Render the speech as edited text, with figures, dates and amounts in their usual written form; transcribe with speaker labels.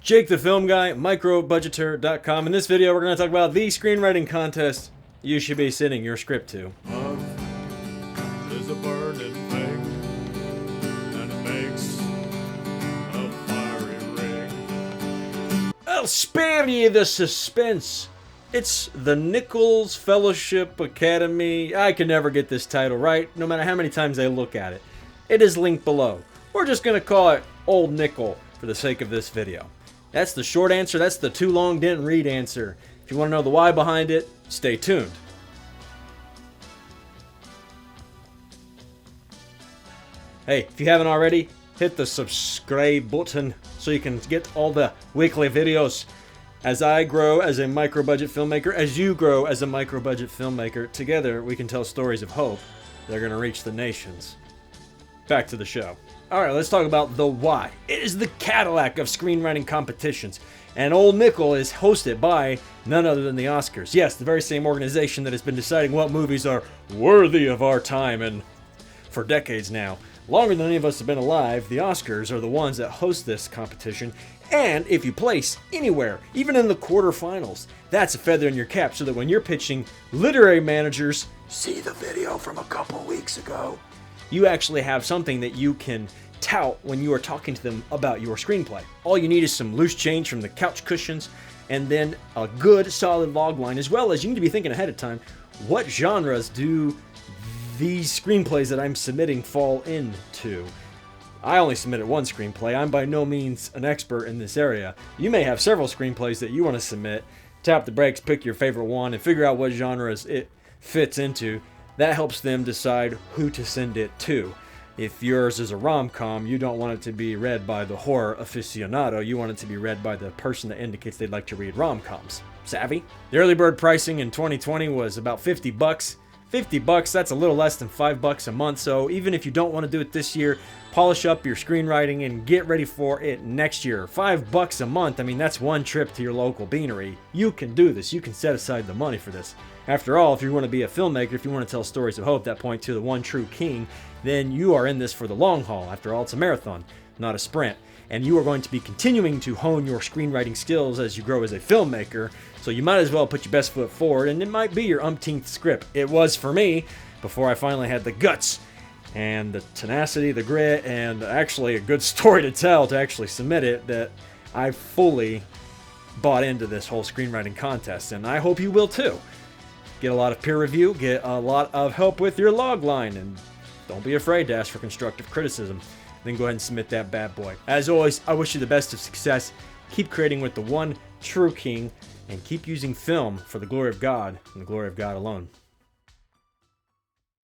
Speaker 1: Jake the Film Guy, Microbudgeter.com. In this video, we're going to talk about the screenwriting contest you should be sending your script to.
Speaker 2: Love is a burning thing, and it makes a fiery ring.
Speaker 1: I'll spare you the suspense. It's the Nichols Fellowship Academy. I can never get this title right, no matter how many times I look at it. It is linked below. We're just going to call it Old Nickel for the sake of this video. That's the short answer. That's the too long didn't read answer. If you want to know the why behind it, stay tuned. Hey, if you haven't already, hit the subscribe button so you can get all the weekly videos. As I grow as a micro-budget filmmaker, as you grow as a micro-budget filmmaker, together we can tell stories of hope that are going to reach the nations. Back to the show. Alright, let's talk about the why. It is the Cadillac of screenwriting competitions, and Old Nickel is hosted by none other than the Oscars. Yes, the very same organization that has been deciding what movies are worthy of our time, and for decades now. Longer than any of us have been alive, the Oscars are the ones that host this competition, and if you place anywhere, even in the quarterfinals, that's a feather in your cap so that when you're pitching literary managers, see the video from a couple weeks ago, you actually have something that you can tout when you are talking to them about your screenplay. All you need is some loose change from the couch cushions and then a good solid log line, as well as you need to be thinking ahead of time, what genres do these screenplays that I'm submitting fall into? I only submitted one screenplay. I'm by no means an expert in this area. You may have several screenplays that you want to submit. Tap the brakes, pick your favorite one, and figure out what genres it fits into. That helps them decide who to send it to. If yours is a rom-com, you don't want it to be read by the horror aficionado. You want it to be read by the person that indicates they'd like to read rom-coms. Savvy? The early bird pricing in 2020 was about $50. $50, that's a little less than $5 a month, so even if you don't want to do it this year, polish up your screenwriting and get ready for it next year. $5 a month, I mean, that's one trip to your local beanery. You can do this. You can set aside the money for this. After all, if you want to be a filmmaker, if you want to tell stories of hope that point to the one true king, then you are in this for the long haul. After all, it's a marathon, not a sprint. And you are going to be continuing to hone your screenwriting skills as you grow as a filmmaker, so you might as well put your best foot forward, and it might be your umpteenth script. It was for me, before I finally had the guts and the tenacity, the grit, and actually a good story to tell to actually submit it, that I fully bought into this whole screenwriting contest, and I hope you will too. Get a lot of peer review, get a lot of help with your log line, and don't be afraid to ask for constructive criticism. Then go ahead and submit that bad boy. As always, I wish you the best of success. Keep creating with the one true king, and keep using film for the glory of God and the glory of God alone.